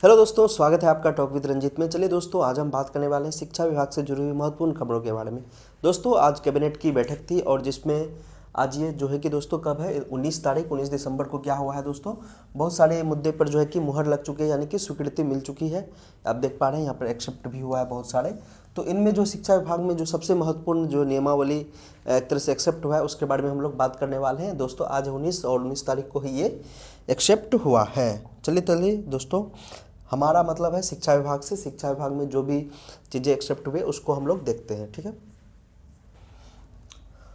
Hello दोस्तों, स्वागत है आपका टॉक विद रंजीत में। चलिए दोस्तों, आज हम बात करने वाले हैं शिक्षा विभाग से जुड़ी हुई महत्वपूर्ण खबरों के बारे में। दोस्तों, आज कैबिनेट की बैठक थी और जिसमें आज ये जो है कि दोस्तों कब है 19 दिसंबर को क्या हुआ है दोस्तों, बहुत सारे मुद्दे पर जो है कि मुहर लग चुकी है, यानी कि स्वीकृति मिल चुकी है। आप देख पा रहे हैं यहाँ पर एक्सेप्ट भी हुआ है बहुत सारे। तो इनमें जो शिक्षा विभाग में जो सबसे महत्वपूर्ण जो नियमावली एक तरह से एक्सेप्ट हुआ है उसके बारे में हम लोग बात करने वाले हैं। दोस्तों आज 19 तारीख को ही ये एक्सेप्ट हुआ है। चलिए दोस्तों, हमारा मतलब है शिक्षा विभाग से, शिक्षा विभाग में जो भी चीज़ें एक्सेप्ट हुए उसको हम लोग देखते हैं, ठीक है।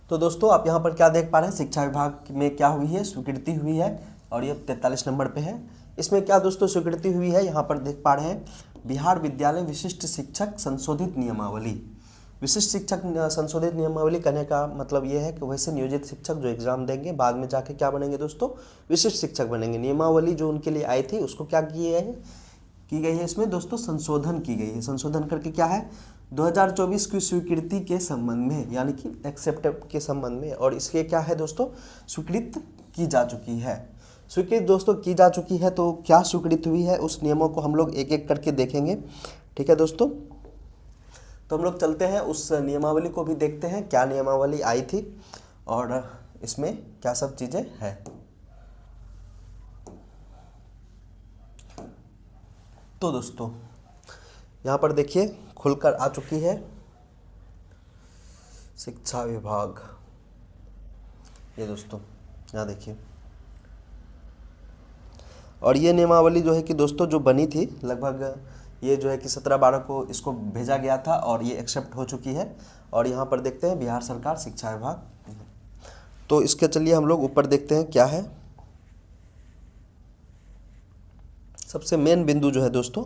तो दोस्तों आप यहाँ पर क्या देख पा रहे हैं, शिक्षा विभाग में क्या हुई है, स्वीकृति हुई है और ये 43 नंबर पे है। इसमें क्या दोस्तों स्वीकृति हुई है, यहाँ पर देख पा रहे हैं, बिहार विद्यालय विशिष्ट शिक्षक संशोधित नियमावली। विशिष्ट शिक्षक संशोधित नियमावली कहने का मतलब ये है कि वैसे नियोजित शिक्षक जो एग्जाम देंगे बाद में जाके क्या बनेंगे दोस्तों, विशिष्ट शिक्षक बनेंगे। नियमावली जो उनके लिए आई थी उसको क्या की गई है इसमें दोस्तों, संशोधन की गई है। संशोधन करके क्या है, 2024 की स्वीकृति के संबंध में, यानी कि एक्सेप्ट के संबंध में, और इसके क्या है दोस्तों, स्वीकृत की जा चुकी है। स्वीकृत दोस्तों की जा चुकी है, तो क्या स्वीकृत हुई है उस नियमों को हम लोग एक एक करके देखेंगे, ठीक है दोस्तों। तो हम लोग चलते हैं उस नियमावली को भी देखते हैं, क्या नियमावली आई थी और इसमें क्या सब चीज़ें हैं। तो दोस्तों यहाँ पर देखिए खुलकर आ चुकी है शिक्षा विभाग, ये दोस्तों यहाँ देखिए। और ये नियमावली जो है कि दोस्तों जो बनी थी लगभग ये जो है कि 17-12 को इसको भेजा गया था और ये एक्सेप्ट हो चुकी है। और यहाँ पर देखते हैं बिहार सरकार शिक्षा विभाग। तो इसके चलिए हम लोग ऊपर देखते हैं क्या है। सबसे मेन बिंदु जो है दोस्तों,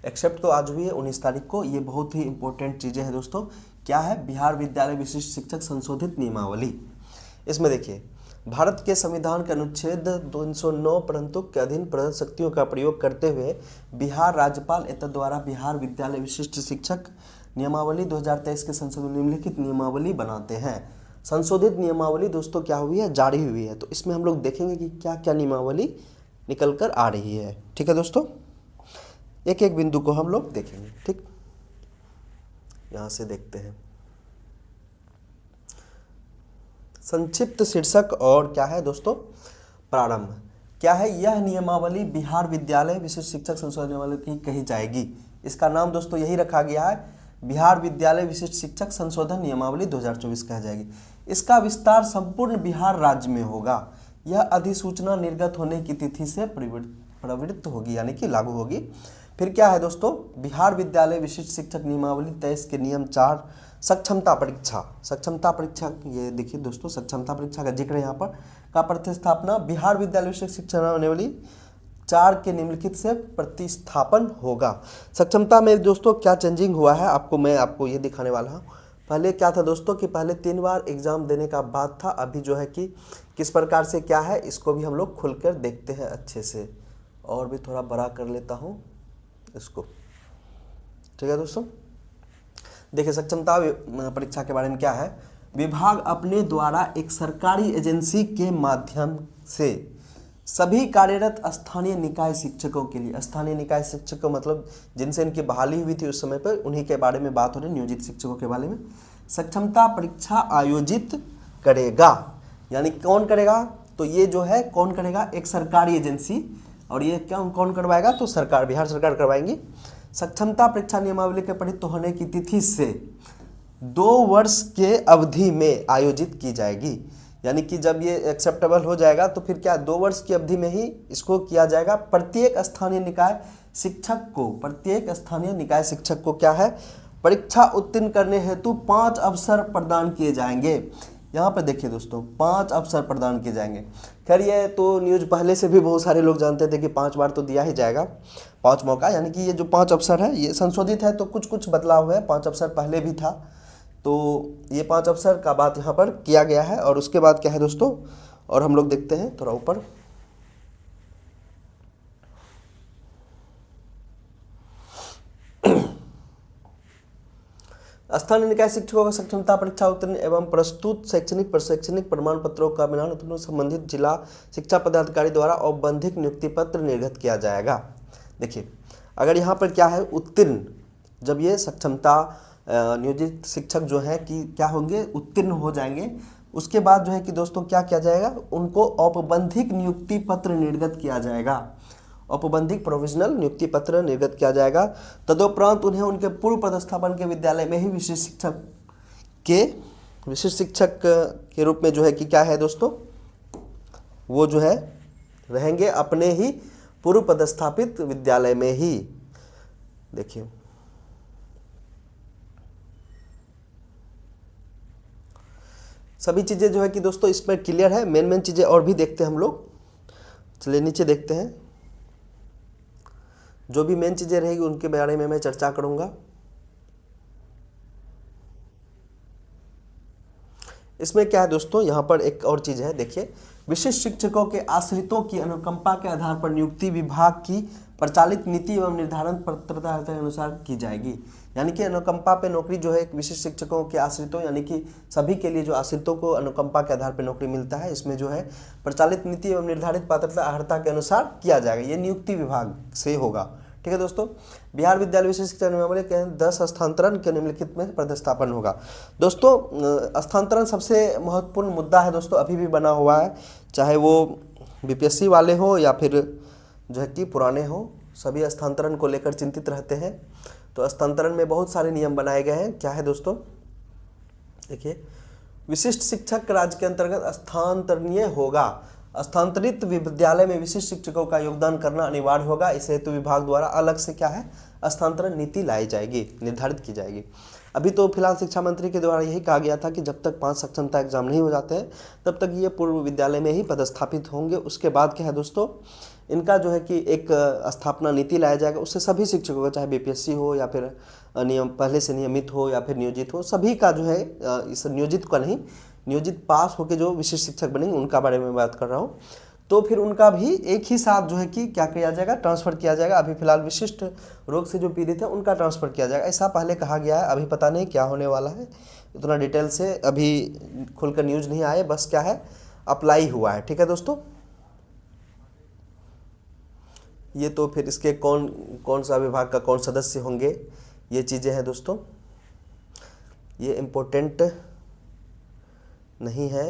एक्सेप्ट तो आज हुई है 19 तारीख को, ये बहुत ही इंपॉर्टेंट चीज़ें हैं दोस्तों। क्या है, बिहार विद्यालय विशिष्ट शिक्षक संशोधित नियमावली। इसमें देखिए, भारत के संविधान के अनुच्छेद 209 परंतु के अधीन प्रदत्त शक्तियों का प्रयोग करते हुए बिहार राज्यपाल एतद द्वारा बिहार विद्यालय विशिष्ट शिक्षक नियमावली 2023 के संशोधन निम्नलिखित नियमावली बनाते हैं। संशोधित नियमावली दोस्तों क्या हुई है, जारी हुई है। तो इसमें हम लोग देखेंगे कि क्या क्या नियमावली निकल कर आ रही है, ठीक है दोस्तों। एक एक बिंदु को हम लोग देखेंगे, ठीक। यहां से देखते हैं संक्षिप्त शीर्षक और क्या है दोस्तों, प्रारंभ। क्या है, यह नियमावली बिहार विद्यालय विशिष्ट शिक्षक संशोधन नियमावली की कही जाएगी। इसका नाम दोस्तों यही रखा गया है, बिहार विद्यालय विशिष्ट शिक्षक संशोधन नियमावली 2024 कहा जाएगी। इसका विस्तार संपूर्ण बिहार राज्य में होगा। यह अधिसूचना निर्गत होने की तिथि से प्रवृत्त होगी, यानी कि लागू होगी। फिर क्या है दोस्तों, बिहार विद्यालय विशिष्ट शिक्षक नियमावली 23 के नियम 4 सक्षमता परीक्षा। सक्षमता परीक्षा, ये देखिए दोस्तों, सक्षमता परीक्षा का जिक्र यहाँ पर का प्रतिस्थापना बिहार विद्यालय विशिष्ट शिक्षक नियमावली 4 के निम्नलिखित से प्रतिस्थापन होगा। सक्षमता में दोस्तों क्या चेंजिंग हुआ है मैं आपको ये दिखाने वाला हूँ। पहले क्या था दोस्तों कि पहले 3 बार एग्जाम देने का बात था, अभी जो है कि किस प्रकार से क्या है इसको भी हम लोग खुलकर देखते हैं अच्छे से। और भी थोड़ा बड़ा कर लेता हूँ इसको, ठीक है दोस्तों। देखिए सक्षमता परीक्षा के बारे में क्या है, विभाग अपने द्वारा एक सरकारी एजेंसी के माध्यम से सभी कार्यरत स्थानीय निकाय शिक्षकों के लिए, स्थानीय निकाय शिक्षकों मतलब जिनसे इनकी बहाली हुई थी उस समय पर, उन्हीं के बारे में बात हो रही, नियोजित शिक्षकों के बारे में सक्षमता परीक्षा आयोजित करेगा। यानी कौन करेगा, तो ये जो है कौन करेगा, एक सरकारी एजेंसी। और ये क्या कौन करवाएगा, तो सरकार, बिहार सरकार करवाएंगी। सक्षमता परीक्षा नियमावली के प्रयुक्त होने की तिथि से 2 वर्ष के अवधि में आयोजित की जाएगी। यानी कि जब ये एक्सेप्टेबल हो जाएगा तो फिर क्या 2 वर्ष की अवधि में ही इसको किया जाएगा। प्रत्येक स्थानीय निकाय शिक्षक को क्या है, परीक्षा उत्तीर्ण करने हेतु 5 अवसर प्रदान किए जाएंगे। यहाँ पर देखिए दोस्तों, 5 अवसर प्रदान किए जाएंगे। खैर ये तो न्यूज़ पहले से भी बहुत सारे लोग जानते थे कि 5 बार तो दिया ही जाएगा, 5 मौका। यानी कि ये जो 5 अवसर है ये संशोधित है, तो कुछ बदलाव है। 5 अवसर पहले भी था, तो ये 5 अवसर का बात यहाँ पर किया गया है। और उसके बाद क्या है दोस्तों, और हम लोग देखते हैं थोड़ा ऊपर, स्थानीय निकाय शिक्षकों का सक्षमता परीक्षा उत्तीर्ण एवं प्रस्तुत शैक्षणिक प्रमाण पत्रों का मिलान संबंधित जिला शिक्षा पदाधिकारी द्वारा औपबंधिक नियुक्ति पत्र निर्गत किया जाएगा। देखिए अगर यहाँ पर क्या है उत्तीर्ण, जब ये सक्षमता नियोजित शिक्षक जो है कि क्या होंगे, उत्तीर्ण हो जाएंगे, उसके बाद जो है कि दोस्तों क्या किया जाएगा, उनको औपबंधिक नियुक्ति पत्र निर्गत किया जाएगा। औपबंधिक प्रोविजनल नियुक्ति पत्र निर्गत किया जाएगा। तदुपरांत उन्हें उनके पूर्व पदस्थापन के विद्यालय में ही विशिष्ट शिक्षक के रूप में जो है कि क्या है दोस्तों, वो जो है रहेंगे अपने ही पूर्व पदस्थापित विद्यालय में ही। देखिए सभी चीज़ें जो है कि दोस्तों इसमें क्लियर है। मेन चीज़ें और भी देखते हैं हम लोग। चलिए नीचे देखते हैं, जो भी मेन चीज़ें रहेगी उनके बारे में मैं चर्चा करूंगा। इसमें क्या है दोस्तों, यहाँ पर एक और चीज़ है, देखिए विशिष्ट शिक्षकों के आश्रितों की अनुकंपा के आधार पर नियुक्ति विभाग की प्रचालित नीति एवं निर्धारण पात्रता के अनुसार की जाएगी। यानी कि अनुकंपा पे नौकरी जो है एक विशिष्ट शिक्षकों के आश्रितों, यानी कि सभी के लिए जो आश्रितों को अनुकंपा के आधार पर नौकरी मिलता है, इसमें जो है प्रचालित नीति एवं निर्धारित पात्रता अर्हता के अनुसार किया जाएगा। ये नियुक्ति विभाग से होगा। ठीक है दोस्तों। बिहार विद्यालय विशिष्ट शिक्षा नियमावली के 10 स्थानांतरण के निम्नलिखित में पदस्थापन होगा। दोस्तों स्थानांतरण सबसे महत्वपूर्ण मुद्दा है दोस्तों, अभी भी बना हुआ है, चाहे वो बीपीएससी वाले हो या फिर जो है कि पुराने हो, सभी स्थानांतरण को लेकर चिंतित रहते हैं। तो स्थानांतरण में बहुत सारे नियम बनाए गए हैं। क्या है दोस्तों, देखिए विशिष्ट शिक्षक राज्य के अंतर्गत स्थानांतरणीय होगा। स्थानांतरित विद्यालय में विशिष्ट शिक्षकों का योगदान करना अनिवार्य होगा। इस हेतु विभाग द्वारा अलग से क्या है, स्थानांतरण नीति लाई जाएगी, निर्धारित की जाएगी। अभी तो फिलहाल शिक्षा मंत्री के द्वारा यही कहा गया था कि जब तक 5 सक्षमता एग्जाम नहीं हो जाते हैं तब तक ये पूर्व विद्यालय में ही पदस्थापित होंगे। उसके बाद क्या है दोस्तों, इनका जो है कि एक स्थापना नीति लाया जाएगा। उससे सभी शिक्षकों का, चाहे बीपीएससी हो या फिर नियम पहले से नियमित हो या फिर नियोजित हो, सभी का जो है, इस नियोजित का नहीं, नियोजित पास होकर जो विशिष्ट शिक्षक बनेंगे उनका बारे में बात कर रहा हूँ। तो फिर उनका भी एक ही साथ जो है कि क्या किया जाएगा, ट्रांसफ़र किया जाएगा। अभी फिलहाल विशिष्ट रोग से जो पीड़ित है उनका ट्रांसफ़र किया जाएगा, ऐसा पहले कहा गया है। अभी पता नहीं क्या होने वाला है, इतना डिटेल से अभी खुलकर न्यूज़ नहीं आए, बस क्या है अप्लाई हुआ है। ठीक है दोस्तों। ये तो फिर इसके कौन सा विभाग का कौन सदस्य होंगे, ये चीज़ें हैं दोस्तों, ये इम्पोर्टेंट नहीं है।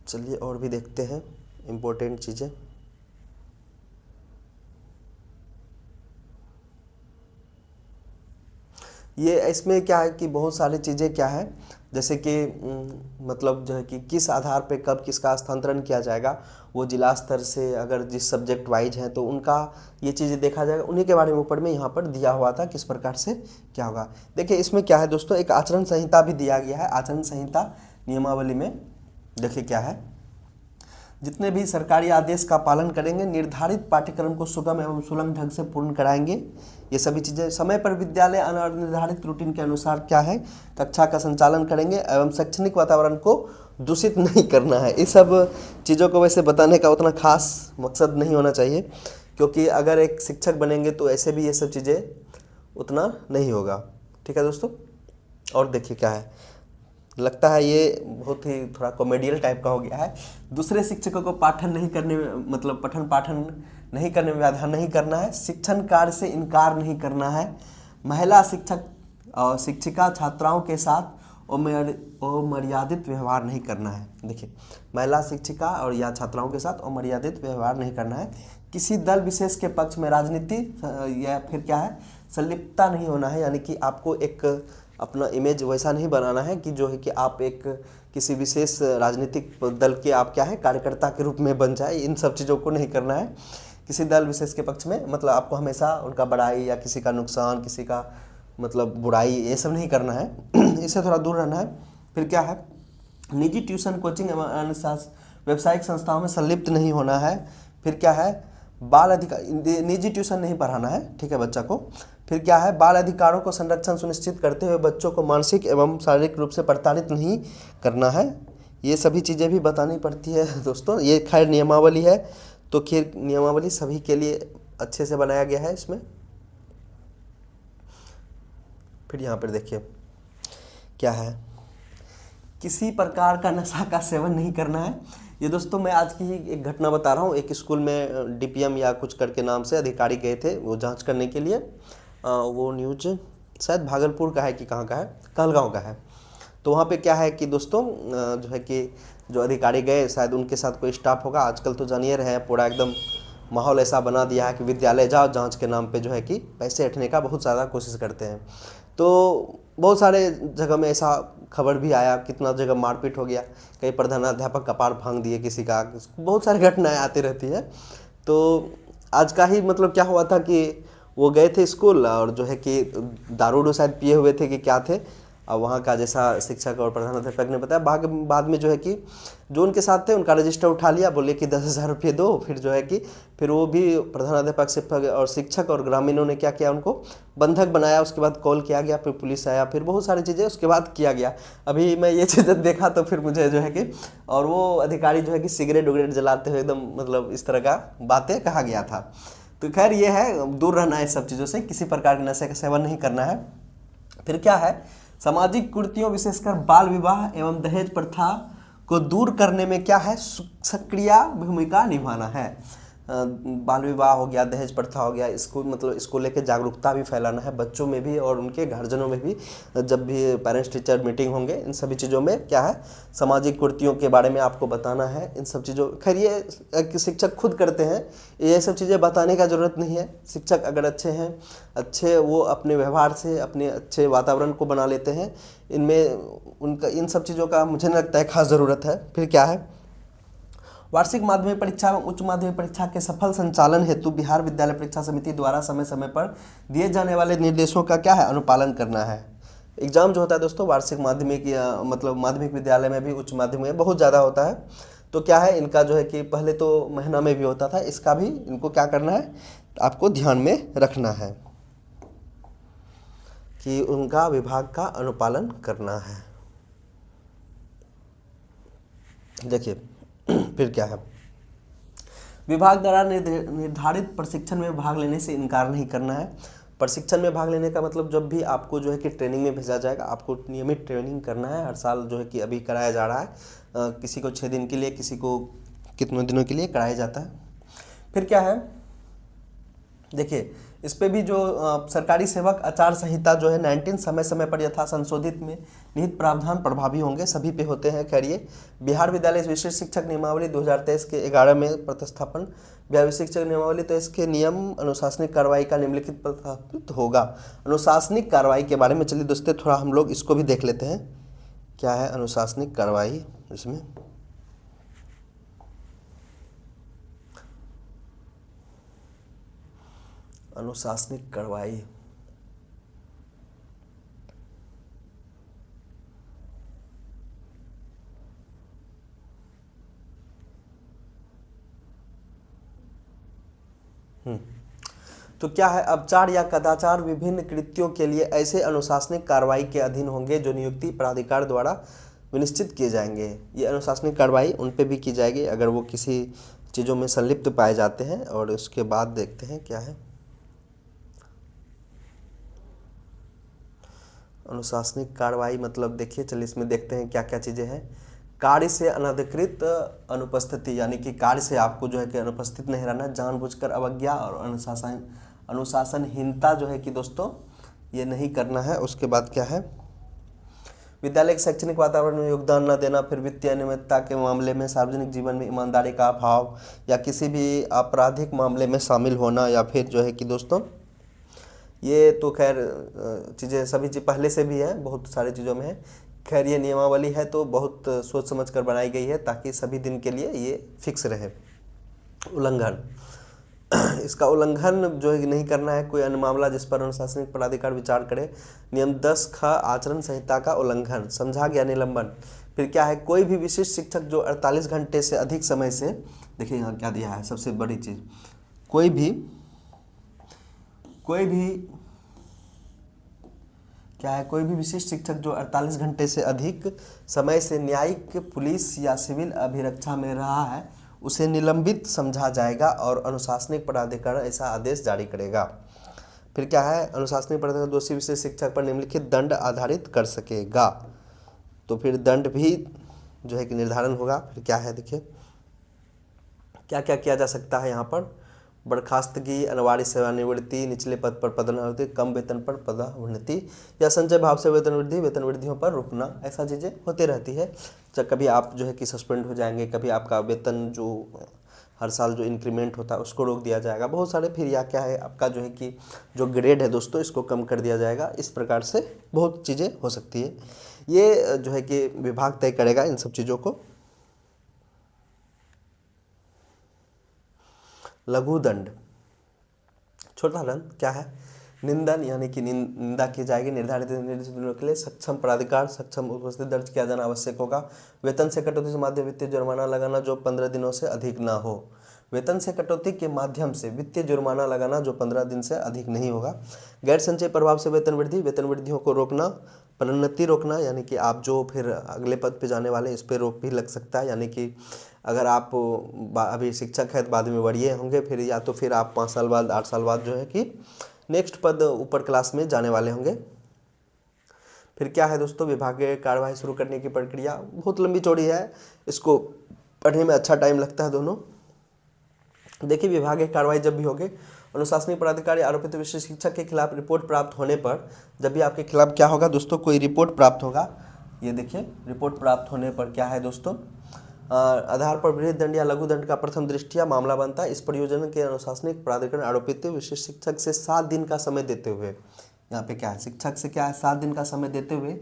चलिए और भी देखते हैं इम्पोर्टेंट चीज़ें। ये इसमें क्या है कि बहुत सारी चीज़ें क्या है, जैसे कि मतलब जो है कि किस आधार पे कब किसका स्थानांतरण किया जाएगा, वो जिला स्तर से अगर जिस सब्जेक्ट वाइज हैं तो उनका ये चीज़ें देखा जाएगा। उन्हीं के बारे में ऊपर में यहाँ पर दिया हुआ था किस प्रकार से क्या होगा। देखिए इसमें क्या है दोस्तों, एक आचरण संहिता भी दिया गया है। आचरण संहिता नियमावली में देखिए क्या है, जितने भी सरकारी आदेश का पालन करेंगे, निर्धारित पाठ्यक्रम को सुगम एवं सुलभ ढंग से पूर्ण कराएंगे। ये सभी चीज़ें समय पर विद्यालय निर्धारित रूटीन के अनुसार क्या है कक्षा का संचालन करेंगे एवं शैक्षणिक वातावरण को दूषित नहीं करना है। इस सब चीज़ों को वैसे बताने का उतना खास मकसद नहीं होना चाहिए, क्योंकि अगर एक शिक्षक बनेंगे तो ऐसे भी ये सब चीज़ें उतना नहीं होगा। ठीक है दोस्तों। और देखिए क्या है, लगता है ये बहुत ही थोड़ा कॉमेडियल टाइप का हो गया है। दूसरे शिक्षकों को पाठन नहीं करने में, मतलब पठन पाठन नहीं करने में बाधा नहीं करना है। शिक्षण कार्य से इनकार नहीं करना है। महिला शिक्षक और शिक्षिका छात्राओं के साथ अमर्यादित व्यवहार नहीं करना है। देखिए महिला शिक्षिका और या छात्राओं के साथ अमर्यादित व्यवहार नहीं करना है। किसी दल विशेष के पक्ष में राजनीति या फिर क्या है संलिप्तता नहीं होना है, यानी कि आपको एक अपना इमेज वैसा नहीं बनाना है कि जो है कि आप एक किसी विशेष राजनीतिक दल के आप क्या है कार्यकर्ता के रूप में बन जाए। इन सब चीज़ों को नहीं करना है। किसी दल विशेष के पक्ष में मतलब आपको हमेशा उनका बड़ाई या किसी का नुकसान, किसी का मतलब बुराई, ये सब नहीं करना है। इससे थोड़ा दूर रहना है। फिर क्या है, निजी ट्यूशन कोचिंग एवं अन्य व्यावसायिक संस्थाओं में संलिप्त नहीं होना है। फिर क्या है, बाल अधिकार, निजी ट्यूशन नहीं पढ़ाना है, ठीक है बच्चा को। फिर क्या है, बाल अधिकारों को संरक्षण सुनिश्चित करते हुए बच्चों को मानसिक एवं शारीरिक रूप से प्रताड़ित नहीं करना है। ये सभी चीज़ें भी बतानी पड़ती है दोस्तों। ये खैर नियमावली है, तो खैर नियमावली सभी के लिए अच्छे से बनाया गया है इसमें। फिर यहाँ पर देखिए क्या है, किसी प्रकार का नशा का सेवन नहीं करना है। ये दोस्तों मैं आज की ही एक घटना बता रहा हूँ। एक स्कूल में डीपीएम या कुछ करके नाम से अधिकारी गए थे वो जांच करने के लिए। वो न्यूज शायद भागलपुर का है कि कहाँ का है, कहलगांव का है। तो वहाँ पे क्या है कि दोस्तों जो है कि जो अधिकारी गए, शायद उनके साथ कोई स्टाफ होगा। आजकल तो जानिए रहे हैं, पूरा एकदम माहौल ऐसा बना दिया है कि विद्यालय जाओ, जांच के नाम पे जो है कि पैसे हटने का बहुत ज़्यादा कोशिश करते हैं। तो बहुत सारे जगह में ऐसा खबर भी आया, कितना जगह मारपीट हो गया, कई प्रधानाध्यापक कपार भांग दिए किसी का, बहुत सारी घटनाएं आती रहती है। तो आज का ही मतलब क्या हुआ था कि वो गए थे स्कूल और जो है कि दारू शायद पिए हुए थे कि क्या थे। और वहाँ का जैसा शिक्षक और प्रधानाध्यापक ने बताया, बाद में जो है कि जो उनके साथ थे उनका रजिस्टर उठा लिया, बोले कि 10,000 रुपये दो। फिर जो है कि फिर वो भी प्रधानाध्यापक से और शिक्षक और ग्रामीणों ने क्या किया, उनको बंधक बनाया। उसके बाद कॉल किया गया, फिर पुलिस आया, फिर बहुत सारी चीज़ें उसके बाद किया गया। अभी मैं ये चीज़ें देखा तो फिर मुझे जो है कि, और वो अधिकारी जो है कि सिगरेट वगरेट जलाते हुए एकदम मतलब इस तरह का बातें कहा गया था। तो खैर ये है, दूर रहना है इस सब चीज़ों से, किसी प्रकार के नशे का सेवन नहीं करना है। फिर क्या है, सामाजिक कुरीतियों विशेषकर बाल विवाह एवं दहेज प्रथा को दूर करने में क्या है, सक्रिय भूमिका निभाना है। बाल विवाह हो गया, दहेज प्रथा हो गया, इसको मतलब इसको लेके जागरूकता भी फैलाना है बच्चों में भी और उनके गार्जियनों में भी। जब भी पेरेंट्स टीचर मीटिंग होंगे, इन सभी चीज़ों में क्या है, सामाजिक कुरीतियों के बारे में आपको बताना है। इन सब चीज़ों, खैर ये शिक्षक खुद करते हैं, ये सब चीज़ें बताने का ज़रूरत नहीं है। शिक्षक अगर अच्छे हैं, अच्छे वो अपने व्यवहार से अपने अच्छे वातावरण को बना लेते हैं, इनमें उनका इन सब चीज़ों का मुझे नहीं लगता है खास ज़रूरत है। फिर क्या है, वार्षिक माध्यमिक परीक्षा एवं उच्च माध्यमिक परीक्षा के सफल संचालन हेतु बिहार विद्यालय परीक्षा समिति द्वारा समय समय पर दिए जाने वाले निर्देशों का क्या है, अनुपालन करना है। एग्जाम जो होता है दोस्तों, वार्षिक माध्यमिक या मतलब माध्यमिक विद्यालय में भी, उच्च माध्यमिक में बहुत ज़्यादा होता है। तो क्या है, इनका जो है कि पहले तो महीना में भी होता था, इसका भी इनको क्या करना है, आपको ध्यान में रखना है कि उनका विभाग का अनुपालन करना है। देखिए फिर क्या है, विभाग द्वारा निर्धारित प्रशिक्षण में भाग लेने से इनकार नहीं करना है। प्रशिक्षण में भाग लेने का मतलब जब भी आपको जो है कि ट्रेनिंग में भेजा जाएगा, आपको नियमित ट्रेनिंग करना है। हर साल जो है कि अभी कराया जा रहा है, किसी को 6 दिन के लिए, किसी को कितने दिनों के लिए कराया जाता है। फिर क्या है, देखिए इस पे भी जो सरकारी सेवक आचार संहिता जो है 19 समय समय पर यथा संशोधित में निहित प्रावधान प्रभावी होंगे, सभी पे होते हैं। खैर ये बिहार विद्यालय विशेष शिक्षक नियमावली 2023 के 11 में प्रतिस्थापन, बिहार शिक्षक नियमावली, तो इसके नियम अनुशासनिक कार्रवाई का निम्नलिखित प्रतिस्थापित होगा। अनुशासनिक कार्रवाई के बारे में चलिए दोस्तों थोड़ा हम लोग इसको भी देख लेते हैं, क्या है अनुशासनिक कार्रवाई। इसमें अनुशासनिक कार्रवाई, तो क्या है, अपचार या कदाचार विभिन्न कृत्यों के लिए ऐसे अनुशासनिक कार्रवाई के अधीन होंगे जो नियुक्ति प्राधिकार द्वारा विनिश्चित किए जाएंगे। ये अनुशासनिक कार्रवाई उन पे भी की जाएगी अगर वो किसी चीज़ों में संलिप्त पाए जाते हैं। और उसके बाद देखते हैं क्या है अनुशासनिक कार्रवाई, मतलब देखिए चलिए इसमें देखते हैं क्या क्या चीज़ें हैं। कार्य से अनधिकृत अनुपस्थिति, यानी कि कार्य से आपको जो है कि अनुपस्थित नहीं रहना, जानबूझकर अवज्ञा और अनुशासनहीनता जो है कि दोस्तों ये नहीं करना है। उसके बाद क्या है, विद्यालय के शैक्षणिक वातावरण में योगदान न देना, फिर वित्तीय अनियमितता के मामले में, सार्वजनिक जीवन में ईमानदारी का अभाव या किसी भी आपराधिक मामले में शामिल होना, या फिर जो है कि दोस्तों ये तो खैर चीज़ें सभी चीज़ पहले से भी है, बहुत सारी चीज़ों में है। खैर ये नियमावली है तो बहुत सोच समझ कर बनाई गई है ताकि सभी दिन के लिए ये फिक्स रहे। उल्लंघन, इसका उल्लंघन जो है नहीं करना है कोई अन्य मामला जिस पर अनुशासनिक प्राधिकार विचार करे। नियम 10 ख आचरण संहिता का उल्लंघन, समझा गया निलंबन। फिर क्या है, कोई भी विशिष्ट शिक्षक जो 48 घंटे से अधिक समय से, देखिए यहाँ क्या दिया है सबसे बड़ी चीज़, कोई भी क्या है, कोई भी विशिष्ट शिक्षक जो 48 घंटे से अधिक समय से न्यायिक, पुलिस या सिविल अभिरक्षा में रहा है उसे निलंबित समझा जाएगा और अनुशासनिक प्राधिकरण ऐसा आदेश जारी करेगा। फिर क्या है, अनुशासनिक प्राधिकरण दोषी विशेष शिक्षक पर निम्नलिखित दंड आधारित कर सकेगा, तो फिर दंड भी जो है कि निर्धारण होगा। फिर क्या है देखिए, क्या क्या किया जा सकता है यहाँ पर? बर्खास्तगी, अनिवार्य सेवानिवृत्ति, निचले पद पर पदोन्नति, कम वेतन पर पदोन्नति, या संचय भाव से वेतन वृद्धियों पर रुकना, ऐसा चीज़ें होती रहती है। जब कभी आप जो है कि सस्पेंड हो जाएंगे, कभी आपका वेतन जो हर साल जो इंक्रीमेंट होता है उसको रोक दिया जाएगा, बहुत सारे, फिर या क्या है आपका जो है कि जो ग्रेड है दोस्तों इसको कम कर दिया जाएगा। इस प्रकार से बहुत चीज़ें हो सकती है। ये जो है कि विभाग तय करेगा इन सब चीज़ों को। लघु दंड, छोटा दंड क्या है? निंदन, यानी कि निंदा की जाएगी। निर्धारित दिनों के लिए सक्षम प्राधिकार सक्षम उपस्थिति दर्ज किया जाना आवश्यक होगा। वेतन से कटौती से माध्यम वित्तीय जुर्माना लगाना जो 15 दिनों से अधिक ना हो। वेतन से कटौती के माध्यम से वित्तीय जुर्माना लगाना जो 15 दिन से अधिक नहीं होगा। गैर संचयी प्रभाव से वेतन वृद्धियों को रोकना। प्रोन्नति रोकना, यानी कि आप जो फिर अगले पद पे जाने वाले इस पर रोक भी लग सकता है। यानी कि अगर आप अभी शिक्षक है तो बाद में वरीय होंगे, फिर या तो फिर आप 5 साल बाद 8 साल बाद जो है कि नेक्स्ट पद ऊपर क्लास में जाने वाले होंगे। फिर क्या है दोस्तों? विभागीय कार्यवाही शुरू करने की प्रक्रिया बहुत लंबी चौड़ी है, इसको पढ़ने में अच्छा टाइम लगता है दोनों। देखिए, विभागीय कार्रवाई जब भी होगी, अनुशासनिक पदाधिकारी आरोपित विशिष्ट शिक्षक के खिलाफ रिपोर्ट प्राप्त होने पर, जब भी आपके खिलाफ क्या होगा दोस्तों, कोई रिपोर्ट प्राप्त होगा, ये देखिए रिपोर्ट प्राप्त होने पर क्या है दोस्तों, आधार पर वृहद दंड या लघु दंड का प्रथम दृष्टिया मामला बनता है। इस परियोजना के अनुशासनिक प्राधिकरण आरोपित विशिष्ट शिक्षक से 7 दिन का समय देते हुए, यहाँ पे क्या है, शिक्षक से क्या है 7 दिन का समय देते हुए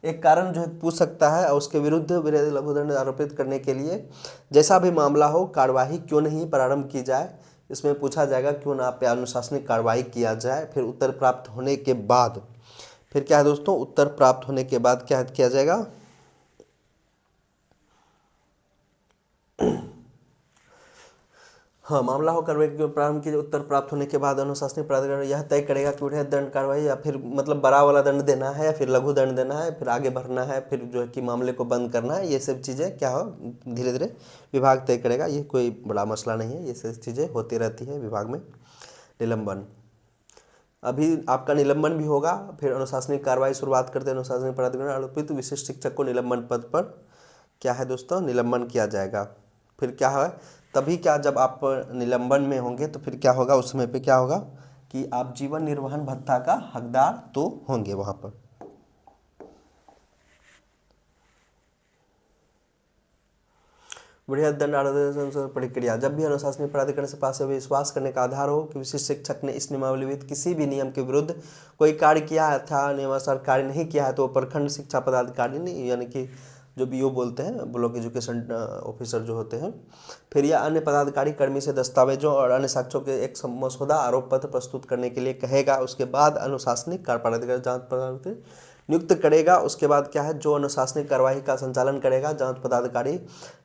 एक कारण जो है पूछ सकता है और उसके विरुद्ध वृहद लघु दंड आरोपित करने के लिए जैसा भी मामला हो कार्यवाही क्यों नहीं प्रारंभ की जाए। इसमें पूछा जाएगा क्यों ना आप पे अनुशासनिक कार्रवाई किया जाए। फिर उत्तर प्राप्त होने के बाद फिर क्या है दोस्तों, उत्तर प्राप्त होने के बाद क्या किया जाएगा, हाँ, मामला हो कार्रवाई के प्रारंभ की उत्तर प्राप्त होने के बाद अनुशासनिक प्राधिकरण यह तय करेगा कि उन्हें दंड कार्रवाई या फिर मतलब बड़ा वाला दंड देना है या फिर लघु दंड देना है, फिर आगे बढ़ना है, फिर जो है कि मामले को बंद करना है। ये सब चीज़ें क्या हो, धीरे धीरे विभाग तय करेगा। ये कोई बड़ा मसला नहीं है, ये सब चीज़ें होती रहती है विभाग में। निलंबन, अभी आपका निलंबन भी होगा। फिर अनुशासनिक कार्रवाई शुरुआत करते हैं। अनुशासनिक प्राधिकरण आरोपित विशिष्ट शिक्षक को निलंबन पद पर क्या है दोस्तों, निलंबन किया जाएगा। फिर क्या है, तभी क्या, जब आप निलंबन में होंगे तो फिर क्या होगा, उस समय पे क्या होगा कि आप जीवन निर्वहन भत्ता का हकदार तो होंगे वहां पर। वृहद दंड आरोप प्रक्रिया, जब भी अनुशासनिक प्राधिकरण से पास विश्वास करने का आधार हो कि विशिष्ट शिक्षक ने इस नियमावली में किसी भी नियम के विरुद्ध कोई कार्य किया था, नियमानुसार कार्य नहीं किया है, तो प्रखंड शिक्षा पदाधिकारी ने, यानी कि जो बीओ बोलते हैं, ब्लॉक एजुकेशन ऑफिसर जो होते हैं, फिर यह अन्य पदाधिकारी कर्मी से दस्तावेजों और अन्य साक्ष्यों के एक मसौदा आरोप पत्र प्रस्तुत करने के लिए कहेगा। उसके बाद अनुशासनिक कार्यपालिका जांच पदाधिकारी नियुक्त करेगा। उसके बाद क्या है, जो अनुशासनिक कार्यवाही का संचालन करेगा, जांच पदाधिकारी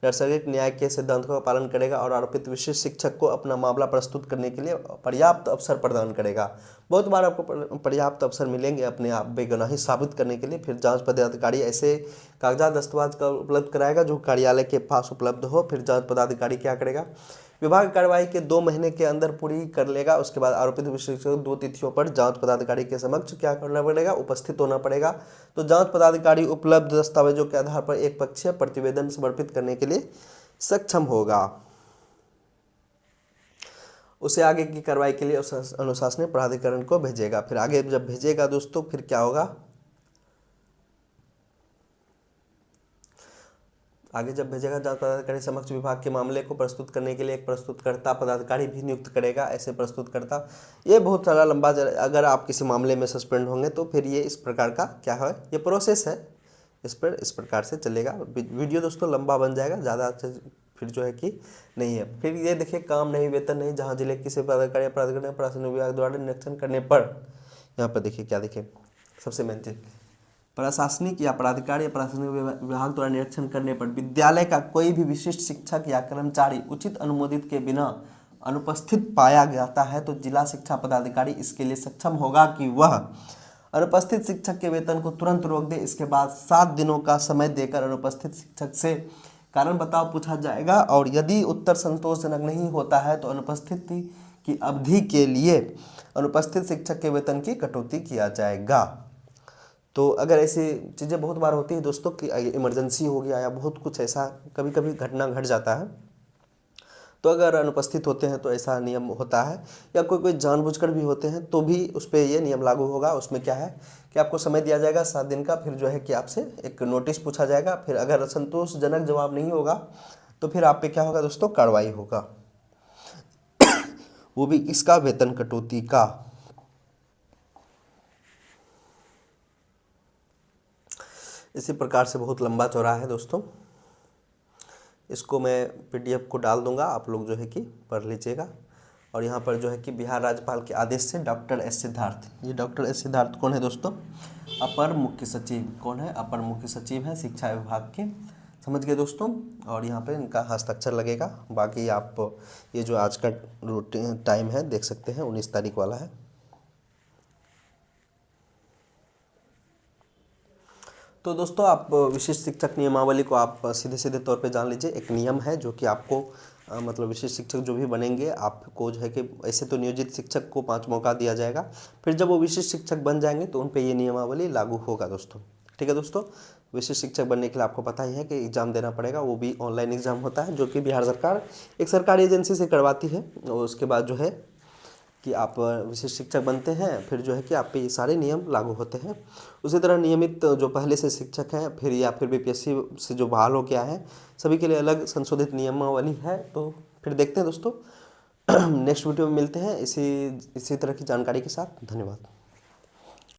नैसर्गिक न्याय के सिद्धांतों का पालन करेगा और आरोपित विशिष्ट शिक्षक को अपना मामला प्रस्तुत करने के लिए पर्याप्त अवसर प्रदान करेगा। बहुत बार आपको पर्याप्त अवसर मिलेंगे अपने आप बेगुनाही साबित करने के लिए। फिर जांच पदाधिकारी ऐसे कागजात दस्तावेज का उपलब्ध कराएगा जो कार्यालय के पास उपलब्ध हो। फिर जांच पदाधिकारी क्या करेगा, विभाग कार्रवाई के 2 महीने के अंदर पूरी कर लेगा। उसके बाद आरोपित विशिष्ट 2 तिथियों पर जांच पदाधिकारी के समक्ष क्या करना पड़ेगा, उपस्थित होना पड़ेगा। तो जांच पदाधिकारी उपलब्ध दस्तावेजों के आधार पर एक पक्षीय प्रतिवेदन समर्पित करने के लिए सक्षम होगा। उसे आगे की कार्रवाई के लिए उस अनुशासनिक प्राधिकरण को भेजेगा। फिर आगे जब भेजेगा दोस्तों, फिर क्या होगा, आगे जब भेजेगा जांच पदाधिकारी समक्ष विभाग के मामले को प्रस्तुत करने के लिए एक प्रस्तुतकर्ता पदाधिकारी भी नियुक्त करेगा। ऐसे प्रस्तुतकर्ता, ये बहुत सारा लंबा, अगर आप किसी मामले में सस्पेंड होंगे तो फिर ये इस प्रकार का क्या है, ये प्रोसेस है, इस प्रकार से चलेगा। वीडियो दोस्तों लंबा बन जाएगा, ज़्यादा फिर जो है कि नहीं है। फिर ये देखिए, काम नहीं, वेतन नहीं, जहाँ जिले किसी पदाधिकारी प्राधिकरण प्रशासनिक विभाग द्वारा निरीक्षण करने पर, यहाँ पर देखिए क्या देखिए, सबसे मेन चीज, प्रशासनिक या प्राधिकारी या प्रशासनिक विभाग द्वारा निरीक्षण करने पर विद्यालय का कोई भी विशिष्ट शिक्षक या कर्मचारी उचित अनुमोदित के बिना अनुपस्थित पाया जाता है तो जिला शिक्षा पदाधिकारी इसके लिए सक्षम होगा कि वह अनुपस्थित शिक्षक के वेतन को तुरंत रोक दे। इसके बाद 7 दिनों का समय देकर अनुपस्थित शिक्षक से कारण बताओ पूछा जाएगा और यदि उत्तर संतोषजनक नहीं होता है तो अनुपस्थिति की अवधि के लिए अनुपस्थित शिक्षक के वेतन की कटौती किया जाएगा। तो अगर ऐसी चीज़ें बहुत बार होती है दोस्तों कि इमरजेंसी हो गया या बहुत कुछ ऐसा कभी कभी घटना घट जाता है, तो अगर अनुपस्थित होते हैं तो ऐसा नियम होता है, या कोई कोई जानबूझकर भी होते हैं तो भी उस पर ये नियम लागू होगा। उसमें क्या है कि आपको समय दिया जाएगा 7 दिन का, फिर जो है कि आपसे एक नोटिस पूछा जाएगा, फिर अगर संतोषजनक जवाब नहीं होगा तो फिर आप पे क्या होगा दोस्तों, कार्रवाई होगा, वो भी इसका वेतन कटौती का। इसी प्रकार से बहुत लंबा चौड़ा है दोस्तों, इसको मैं पीडीएफ को डाल दूंगा, आप लोग जो है कि पढ़ लीजिएगा। और यहाँ पर जो है कि बिहार राज्यपाल के आदेश से डॉक्टर एस सिद्धार्थ, ये डॉक्टर एस सिद्धार्थ कौन है दोस्तों, अपर मुख्य सचिव। कौन है, अपर मुख्य सचिव है शिक्षा विभाग के, समझ गए दोस्तों। और यहाँ पे इनका हस्ताक्षर लगेगा। बाकी आप ये जो आज का रूटीन टाइम है देख सकते हैं, 19 तारीख वाला है। तो दोस्तों आप विशिष्ट शिक्षक नियमावली को आप सीधे सीधे तौर पे जान लीजिए। एक नियम है जो कि आपको मतलब विशिष्ट शिक्षक जो भी बनेंगे आपको जो है कि ऐसे तो नियोजित शिक्षक को 5 मौका दिया जाएगा, फिर जब वो विशिष्ट शिक्षक बन जाएंगे तो उन पे ये नियमावली लागू होगा दोस्तों। ठीक है दोस्तों, विशिष्ट शिक्षक बनने के लिए आपको पता ही है कि एग्ज़ाम देना पड़ेगा, वो भी ऑनलाइन एग्ज़ाम होता है जो कि बिहार सरकार एक सरकारी एजेंसी से करवाती है। और उसके बाद जो है कि आप विशिष्ट शिक्षक बनते हैं, फिर जो है कि आप पे ये सारे नियम लागू होते हैं। उसी तरह नियमित जो पहले से शिक्षक हैं फिर या फिर बीपीएससी से जो बहाल हो गया है, सभी के लिए अलग संशोधित नियमावली है। तो फिर देखते हैं दोस्तों, नेक्स्ट वीडियो में मिलते हैं इसी तरह की जानकारी के साथ। धन्यवाद।